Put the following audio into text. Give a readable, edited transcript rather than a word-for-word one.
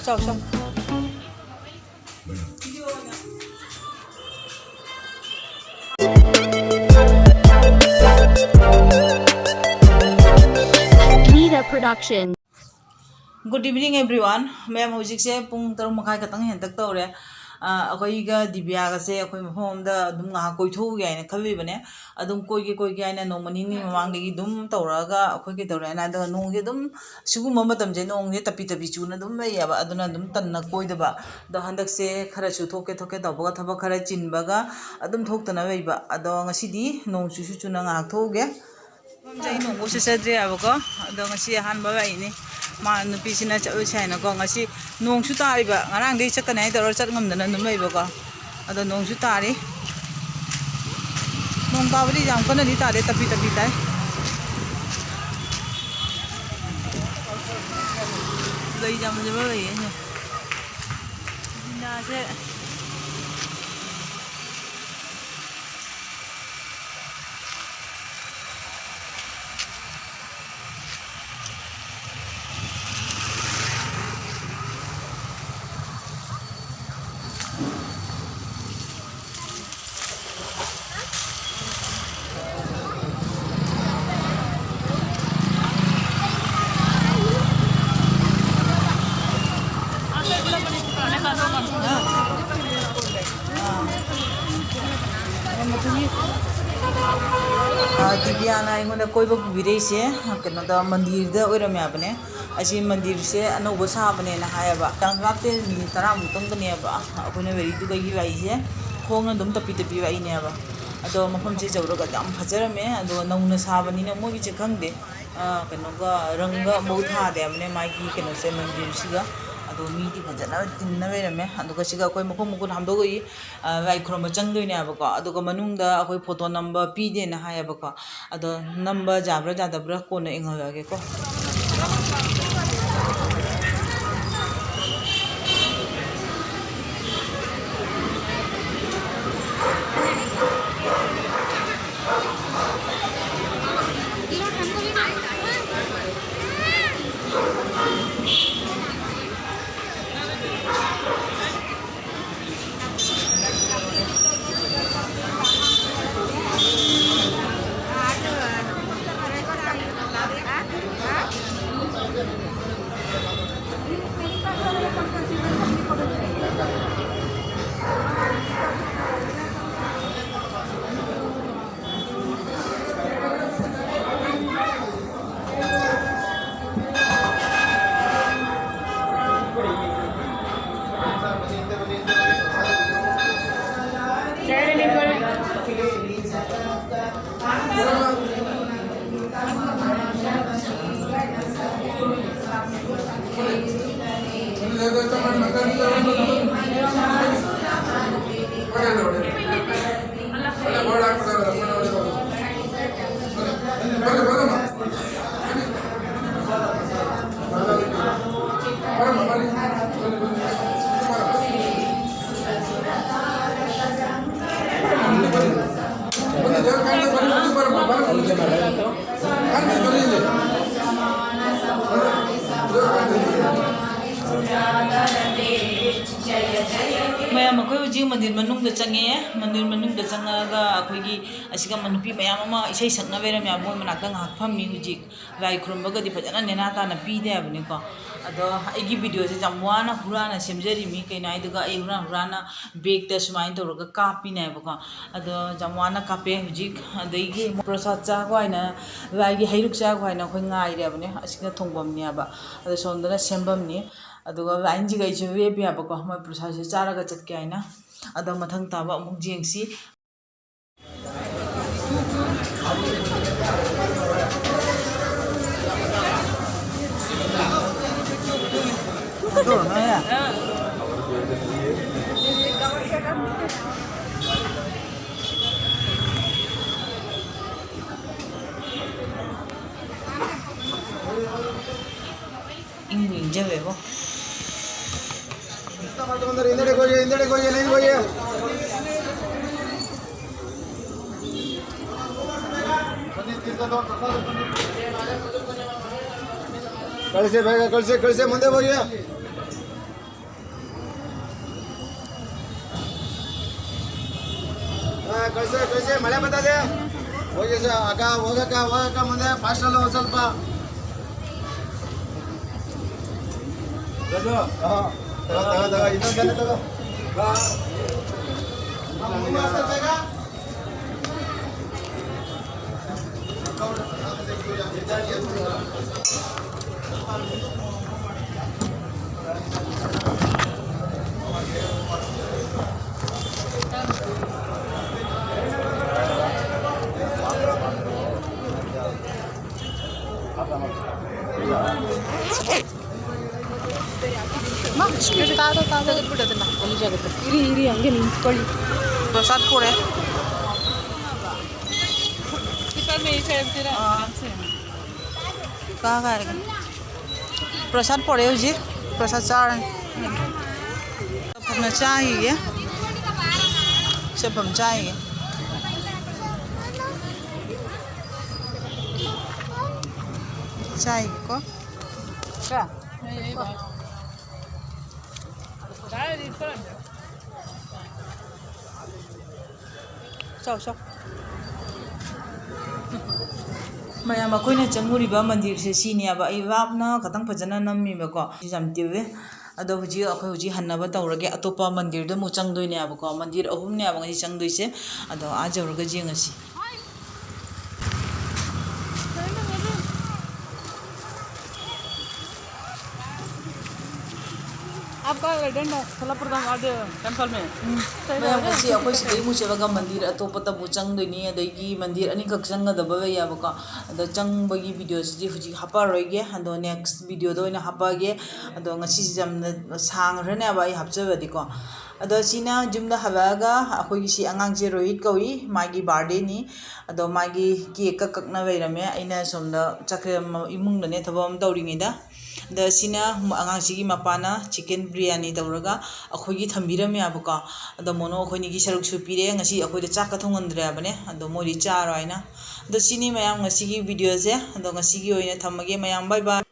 Chào chào. Nita Production. Good evening everyone. Ma'am hojik se pung tarung makai katang hen tak tawre. Akoi ga Divya ga se akoi home da dum nga koi thu ga ina khalwi bane. Adum koi ge ina no mani ni mamang gi dum tawra ga akoi ge tawra na da nong ge dum sigu mama tam je nong ge tapi chu na dum mai ya ba aduna dum tan na koi da ba. Da handak se khara chu thoke da ba thaba khara chin ba ga adum thok ta na wei ba. Ado ngasi di nong chu na nga tho ge. Jai nong go se sadre abako. Ado ngasi han ba bai ni. Ma nupi sina chalu chaina ko ngasi nong su tari ba ngarang dei chakana ai dor chat ngam dana numai ba ko ado nong su tari nong ta bari jam kana ni tare tapi tai lei jam je ba ye ni na se Divya na ingona koi ba bire se kena da mandir da oiram ya bane asi mandir se anoba sa bane na haya ba tang lapte ni tara mu tong ne ba akone veri du gi bai se khong na dum tapi bai ne ba ado mafam se jawro ga dam phajar me ado nauna sa bani na mo gi che khang de keno ga rang ga mo tha de amne mai gi keno se mandir si ga ado mi di phajana tin na vera me ado ga siga koi mokho mokho ham do gi vai khrom chang doi ne ba ko ado ga manung da akoi photo number pi de na haya ba ko ado number jabra jadabra ko na ingal ga ko mayam akoi uji mandir manung da change mandir manung da changa akoi gi asiga manupi mayam ama isai sakna vera me amoi manak da ngak pham mi uji vai khrum ba ga di phajana nena ta na pi de abni ko ado igi video se jamwana hurana semjari mi kaina iduga ai hurana bag ta sumain to ga kapi na ba ko ado jamwana kape uji adai gi prasad cha ko aina vai gi hairuk cha ko aina khoi ngai re abni asiga thongbam ni aba ado sondana sembam ni aduga line ji gai chu we pya ba ko moi prasad se chara ga chat ke aina ado mathang ta ba muk jengsi ado na ya ingwing jawe bo ಹಿಂದೆಡೆ ಹೋಗಿ line ಹೋಗಿ ಕಳಿಸಿ ಬೇಗ ಕಳಿಸಿ ಮುಂದೆ ಹೋಗಿ कैसे मಳೆ बता दे ಹೋಗಿ ಸರ್ ಅಕ್ಕ ಹೋಗಕ್ಕ ಮುಂದೆ ಫಾಸ್ಟ್ ಅಲ್ಲ ಒಂದು ಸ್ವಲ್ಪ ತಗೋ ಇನ್ನೊಂದು ತಗೋ ಬಿಡೋದಿಲ್ಲ ಅಲ್ಲಿ ಜಾಗತ್ತೆ ಇರಿ ಹಂಗೆ ನಿಂತ್ಕೊಳ್ಳಿ ಪ್ರಸಾದ್ ಕೊಡೆ प्रसाद पड़े हुए प्रसाद चार हम चाहिए सब हम चाहिए चाहिए को क्या चौ मैम अखोना चंगूरीब मंदिर से सीनेब अई वापना खतंग फजना नमीबको जम तीवे अदो हुजी अखोय हुजी हन्नब तौरगे अतोपा मंदिर दो मु चंगदोइनेबको मंदिर अहुमनेब ngasi चंगदोइसे अदो आ जौरगे जेंगसी आपका रेडेंट है सोलापुर का टेंपल में मैम ngasi अखोय सिदई मु चेबगा मंदिर अतोपा तबु चंगदोइनी अदगी मंदिर अनी खक चंगदब याबको अदो चंगबगी वीडियो सिदि हुजी हापारोइगे अदो नेक्स्ट वीडियो दो ओइना हापागे अदो ngasi जमना सांग्रनेबा आई हापचबदिको अदो सिना जुमदा हबागा अखोगी सि अंगांगजे रोहित कवि मागी बर्थडे नि अदो मागी केक ककना बैरमे आइना सोमदा चक्रे इमुंगदने थबम तौरिङैदा द सिना अंगांगसिगी मपाना चिकन बिरयानी तौरगा अखोगी थंबिरमे याबको अदो मोनो अखोनिगी सरुकसु पिरे ngasi अखोइदा चाक थोंगंद्रेबने अदो मोदि चारो आइना द सिनी मयाम ngasiगी वीडियो से अदो ngasiगी ओइना थमगे मयाम बाय बाय